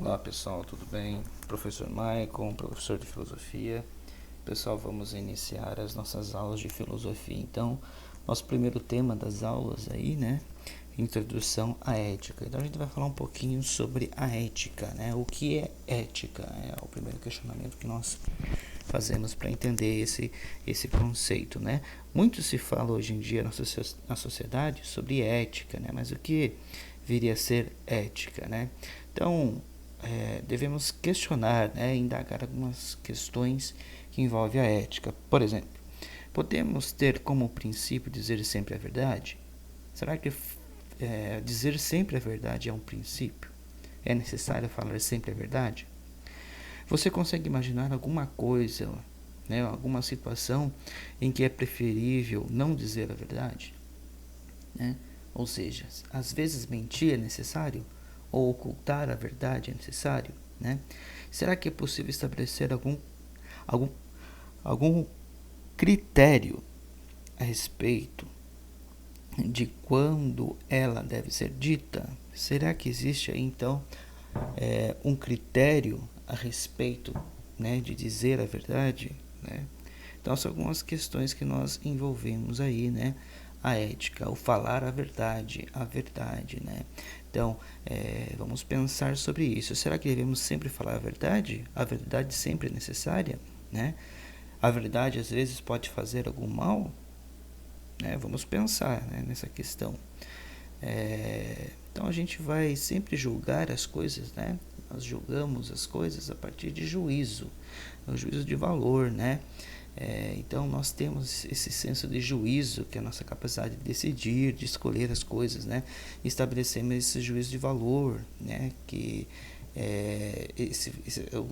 Olá pessoal, tudo bem? Professor Maicon, professor de filosofia. Pessoal, vamos iniciar as nossas aulas de filosofia. Então, nosso primeiro tema das aulas aí, né? Introdução à ética. Então a gente vai falar um pouquinho sobre a ética, né? O que é ética? É o primeiro questionamento que nós fazemos para entender esse conceito, né? Muito se fala hoje em dia na sociedade sobre ética, né? Mas o que viria a ser ética, né? Então, devemos questionar, né, indagar algumas questões que envolvem a ética. Por exemplo, podemos ter como princípio dizer sempre a verdade? Será que dizer sempre a verdade é um princípio? É necessário falar sempre a verdade? Você consegue imaginar alguma coisa, né, alguma situação em que é preferível não dizer a verdade? Né? Ou seja, às vezes mentir é necessário ou ocultar a verdade é necessário, né? Será que é possível estabelecer algum, algum critério a respeito de quando ela deve ser dita? Será que existe aí então um critério a respeito, né, de dizer a verdade, né? Então são algumas questões que nós envolvemos aí, né? A ética, o falar a verdade, né? Então, vamos pensar sobre isso. Será que devemos sempre falar a verdade? A verdade sempre é necessária, né? A verdade às vezes pode fazer algum mal, né? Vamos pensar, né, nessa questão. Então a gente vai sempre julgar as coisas, né? Nós julgamos as coisas a partir de juízo, o juízo de valor, né? Então nós temos esse senso de juízo, que é a nossa capacidade de decidir, de escolher as coisas, né? Estabelecemos esse juízo de valor, né? Que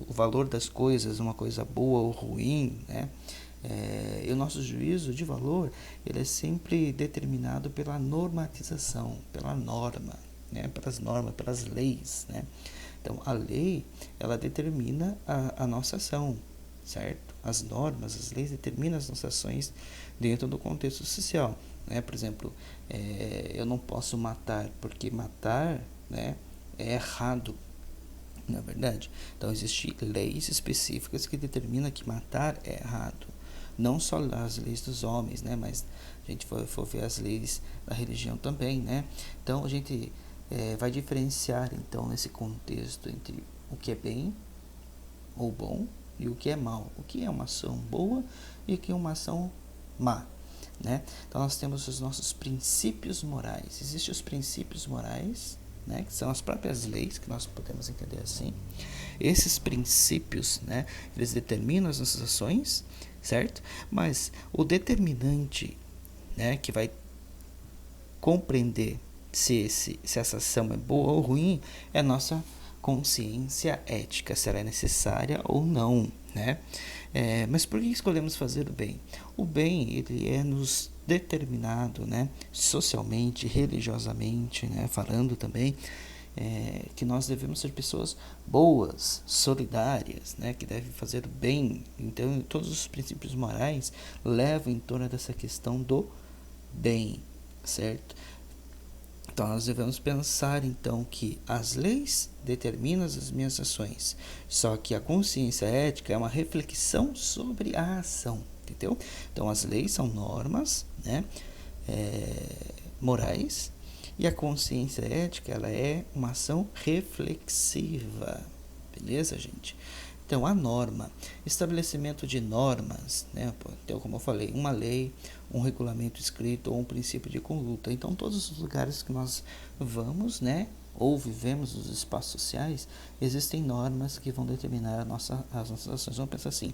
o valor das coisas, uma coisa boa ou ruim, né? E o nosso juízo de valor, ele é sempre determinado pela normatização, pela norma, né? Pelas normas, pelas leis, né? Então a lei, ela determina a nossa ação, certo? As normas, as leis determinam as nossas ações dentro do contexto social, né? Por exemplo, eu não posso matar porque matar, né, é errado, na verdade. Então existem leis específicas que determinam que matar é errado. Não só as leis dos homens, né, mas a gente for ver as leis da religião também, né? Então a gente vai diferenciar então nesse contexto entre o que é bem ou bom e o que é mal, o que é uma ação boa e o que é uma ação má, né? Então nós temos os nossos princípios morais. Existem os princípios morais, né, que são as próprias leis, que nós podemos entender assim. Esses princípios, né, eles determinam as nossas ações, certo? Mas o determinante, né, que vai compreender se essa ação é boa ou ruim é a nossa consciência ética, será necessária ou não, né? Mas por que escolhemos fazer o bem? O bem, ele é nos determinado, né, socialmente, religiosamente, né, falando também, que nós devemos ser pessoas boas, solidárias, né, que devem fazer o bem. Então, todos os princípios morais levam em torno dessa questão do bem, certo? Então nós devemos pensar então que as leis determinam as minhas ações, só que a consciência ética é uma reflexão sobre a ação, entendeu? Então as leis são normas, né, morais, e a consciência ética ela é uma ação reflexiva, beleza, gente? Então, a norma, estabelecimento de normas, né? Então, como eu falei, uma lei, um regulamento escrito ou um princípio de conduta. Então, todos os lugares que nós vamos, né, ou vivemos nos espaços sociais, existem normas que vão determinar as nossas ações. Vamos pensar assim,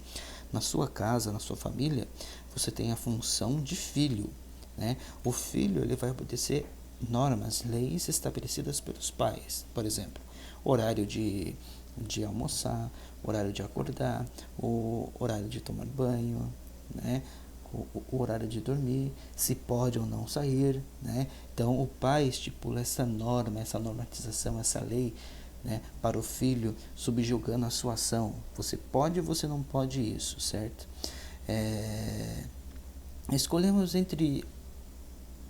na sua casa, na sua família, você tem a função de filho, né? O filho ele vai obedecer normas, leis estabelecidas pelos pais, por exemplo, horário de almoçar, horário de acordar, o horário de tomar banho, né? O horário de dormir, se pode ou não sair, né? Então o pai estipula essa norma, essa normatização, essa lei, né, para o filho, subjugando a sua ação. Você pode ou você não pode isso, certo? Escolhemos entre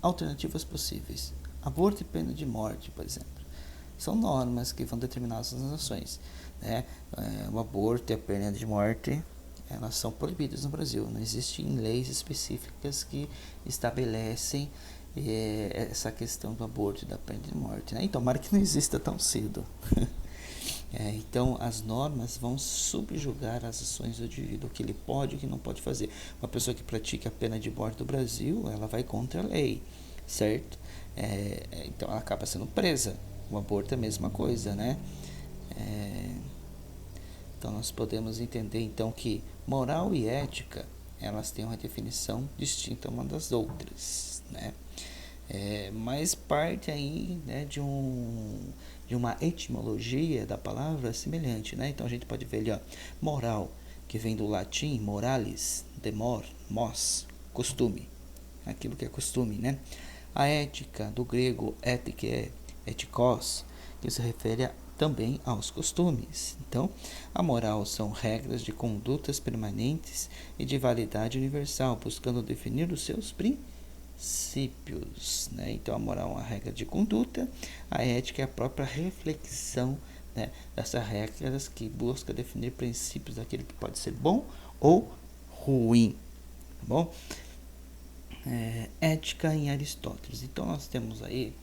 alternativas possíveis: aborto e pena de morte, por exemplo. são normas que vão determinar as ações, né? O aborto e a pena de morte, elas são proibidas no Brasil. Não existem leis específicas que estabelecem essa questão do aborto e da pena de morte, né? Então, tomara que não exista tão cedo. Então, as normas vão subjugar as ações do indivíduo, o que ele pode e o que não pode fazer. Uma pessoa que pratica a pena de morte no Brasil, ela vai contra a lei, certo? Então, ela acaba sendo presa. O aborto é a mesma coisa, né? Então, nós podemos entender então que moral e ética, elas têm uma definição distinta uma das outras, né? Mas parte aí, né, de uma etimologia da palavra semelhante, né? Então a gente pode ver ali, ó, moral, que vem do latim moralis, demor, mos, costume, aquilo que é costume, né? A ética, do grego etike, etikos, que se refere também aos costumes. Então, a moral são regras de condutas permanentes e de validade universal, buscando definir os seus princípios, né? Então, a moral é uma regra de conduta, a ética é a própria reflexão, né, dessas regras que busca definir princípios daquilo que pode ser bom ou ruim, tá bom? Ética em Aristóteles. Então, nós temos aí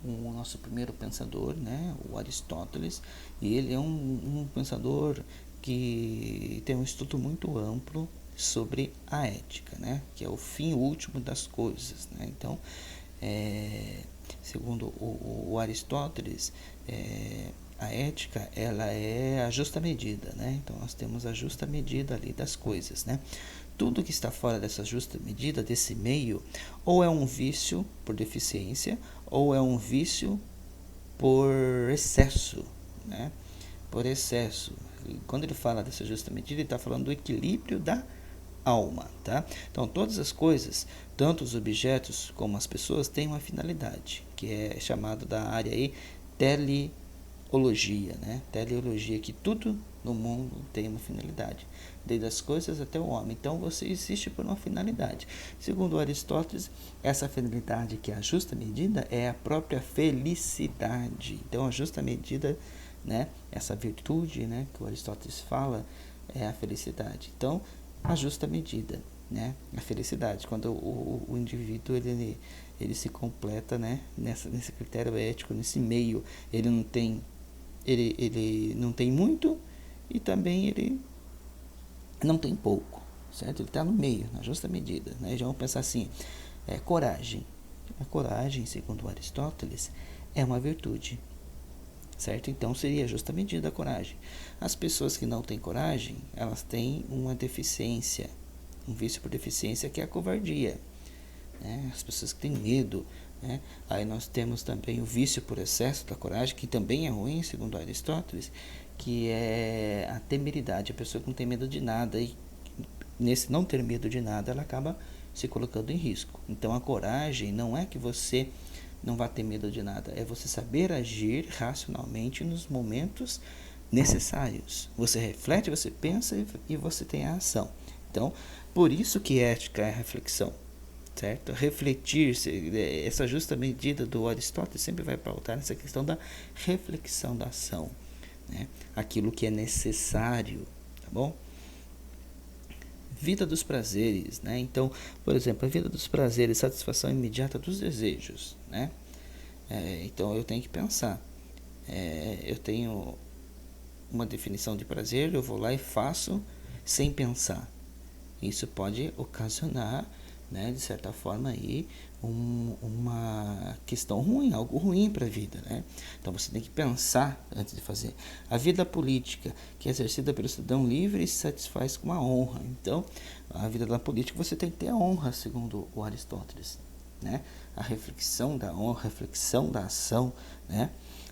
o nosso primeiro pensador, né, o Aristóteles, e ele é um pensador que tem um estudo muito amplo sobre a ética, né, que é o fim último das coisas, né? Então, segundo o Aristóteles, a ética, ela é a justa medida, né? Então nós temos a justa medida ali das coisas, né? Tudo que está fora dessa justa medida, desse meio, ou é um vício por deficiência, ou é um vício por excesso, né? Por excesso. E quando ele fala dessa justa medida, ele está falando do equilíbrio da alma, tá? Então, todas as coisas, tanto os objetos como as pessoas, têm uma finalidade, que é chamado da área aí teleologia, né? Teleologia, que tudo no mundo tem uma finalidade, desde as coisas até o homem. Então, você existe por uma finalidade. Segundo Aristóteles, essa finalidade, que é a justa medida, é a própria felicidade. Então, a justa medida, né? Essa virtude, né, que o Aristóteles fala, é a felicidade. Então, a justa medida, né, a felicidade, quando o indivíduo ele se completa, né, nesse critério ético, nesse meio, ele não tem muito e também ele não tem pouco, certo? Ele está no meio, na justa medida, né? Já vamos pensar assim, coragem. A coragem, segundo Aristóteles, é uma virtude, certo? Então seria a justa medida a coragem. As pessoas que não têm coragem, elas têm uma deficiência, um vício por deficiência, que é a covardia, né? As pessoas que têm medo, né? Aí nós temos também o vício por excesso da coragem, que também é ruim, segundo Aristóteles, que é a temeridade, a pessoa que não tem medo de nada, e nesse não ter medo de nada, ela acaba se colocando em risco. Então a coragem não é que você não vai ter medo de nada, é você saber agir racionalmente nos momentos necessários. Você reflete, você pensa e você tem a ação. Então, por isso que ética é a reflexão, certo? Refletir, essa justa medida do Aristóteles sempre vai pautar nessa questão da reflexão da ação, né? Aquilo que é necessário, tá bom? Vida dos prazeres, né? Então, por exemplo, a vida dos prazeres, satisfação imediata dos desejos, né? Então eu tenho que pensar, eu tenho uma definição de prazer, eu vou lá e faço sem pensar. Isso pode ocasionar, né, de certa forma aí, uma questão ruim, algo ruim para a vida, né? Então você tem que pensar antes de fazer. A vida política, que é exercida pelo cidadão livre, se satisfaz com a honra. Então, a vida da política, você tem que ter a honra, segundo o Aristóteles, né? A reflexão da honra, a reflexão da ação, né?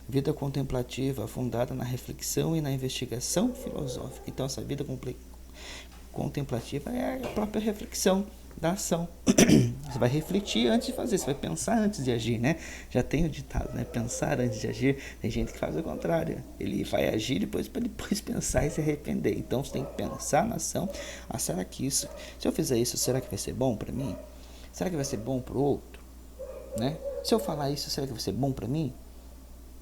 Vida contemplativa, fundada na reflexão e na investigação filosófica. Então, essa vida contemplativa é a própria reflexão da ação. Você vai refletir antes de fazer, você vai pensar antes de agir, né? Já tem o ditado, né? Pensar antes de agir. Tem gente que faz o contrário. Ele vai agir depois para depois pensar e se arrepender. Então você tem que pensar na ação. Será que isso, se eu fizer isso, será que vai ser bom para mim? Será que vai ser bom para o outro, né? Se eu falar isso, será que vai ser bom para mim?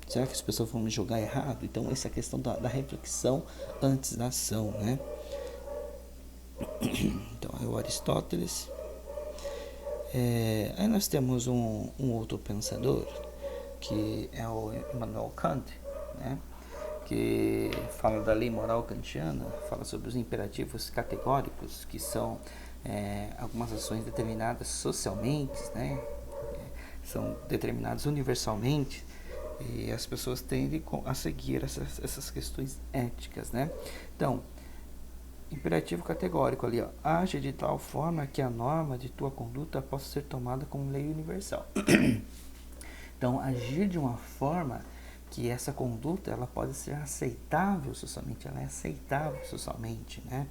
Será que as pessoas vão me julgar errado? Então, essa é a questão da reflexão antes da ação, né? Então, é o Aristóteles. Aí nós temos um outro pensador, que é o Immanuel Kant, né? Que fala da lei moral kantiana, fala sobre os imperativos categóricos, que são algumas ações determinadas socialmente, né? São determinadas universalmente, e as pessoas tendem a seguir essas questões éticas, né? Então, imperativo categórico ali, ó, age de tal forma que a norma de tua conduta possa ser tomada como lei universal. Então, agir de uma forma que essa conduta ela pode ser aceitável socialmente, ela é aceitável socialmente, né?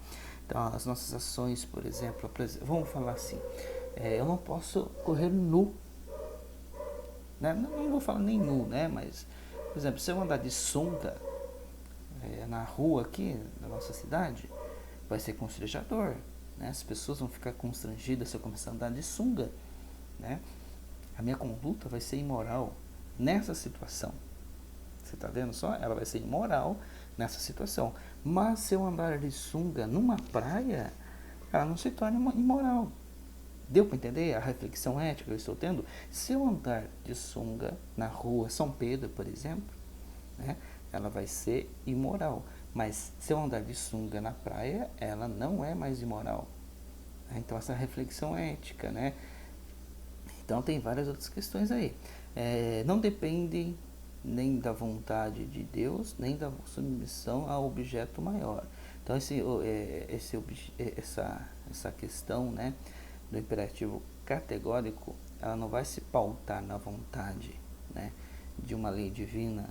Então, as nossas ações, por exemplo, vamos falar assim, eu não posso correr nu, né? Não vou falar nem nu, né? Mas, por exemplo, se eu andar de sunga na rua aqui da nossa cidade, vai ser constrangedor, né? As pessoas vão ficar constrangidas se eu começar a andar de sunga, né? A minha conduta vai ser imoral nessa situação. Você está vendo só? Ela vai ser imoral nessa situação. Mas se eu andar de sunga numa praia, ela não se torna imoral. Deu para entender a reflexão ética que eu estou tendo? Se eu andar de sunga na rua São Pedro, por exemplo, né, ela vai ser imoral. Mas se eu andar de sunga na praia, ela não é mais imoral. Então essa reflexão ética, né? Então tem várias outras questões aí. Não dependem nem da vontade de Deus, nem da submissão ao objeto maior. Então essa questão, né, do imperativo categórico, ela não vai se pautar na vontade, né, de uma lei divina,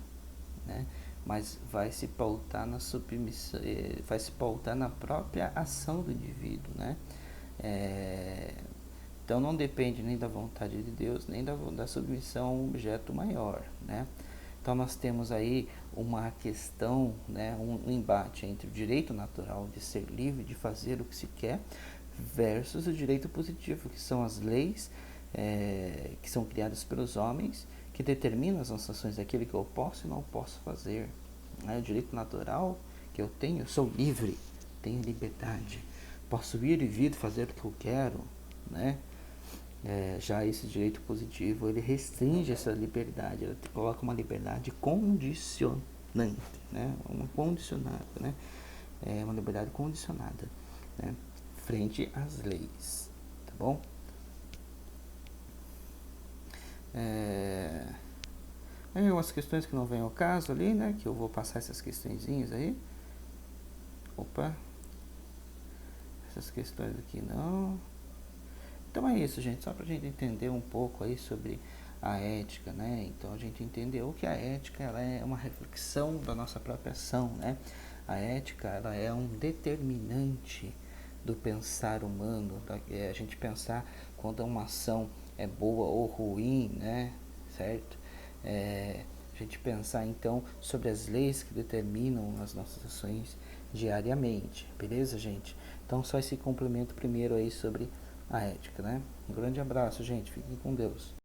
né, mas vai se pautar na submissão, vai se pautar na própria ação do indivíduo, né? Então não depende nem da vontade de Deus, nem da submissão a um objeto maior, né? Então nós temos aí uma questão, né, um embate entre o direito natural de ser livre, de fazer o que se quer, versus o direito positivo, que são as leis que são criadas pelos homens, que determinam as ações daquilo que eu posso e não posso fazer. Né? O direito natural que eu tenho, eu sou livre, tenho liberdade, posso ir e vir fazer o que eu quero, né? Já esse direito positivo, ele restringe essa liberdade, ele coloca uma liberdade condicionante, né? Uma condicionada, né? Uma liberdade condicionada, né? Frente às leis, tá bom? Tem algumas questões que não vêm ao caso ali, né? Que eu vou passar essas questõezinhas aí. Opa! Essas questões aqui não. Então é isso, gente, só para a gente entender um pouco aí sobre a ética, né? Então a gente entendeu que a ética ela é uma reflexão da nossa própria ação, né? A ética ela é um determinante do pensar humano, a gente pensar quando uma ação é boa ou ruim, né? Certo? A gente pensar então sobre as leis que determinam as nossas ações diariamente, beleza, gente? Então só esse complemento primeiro aí sobre a ética, né? Um grande abraço, gente. Fiquem com Deus.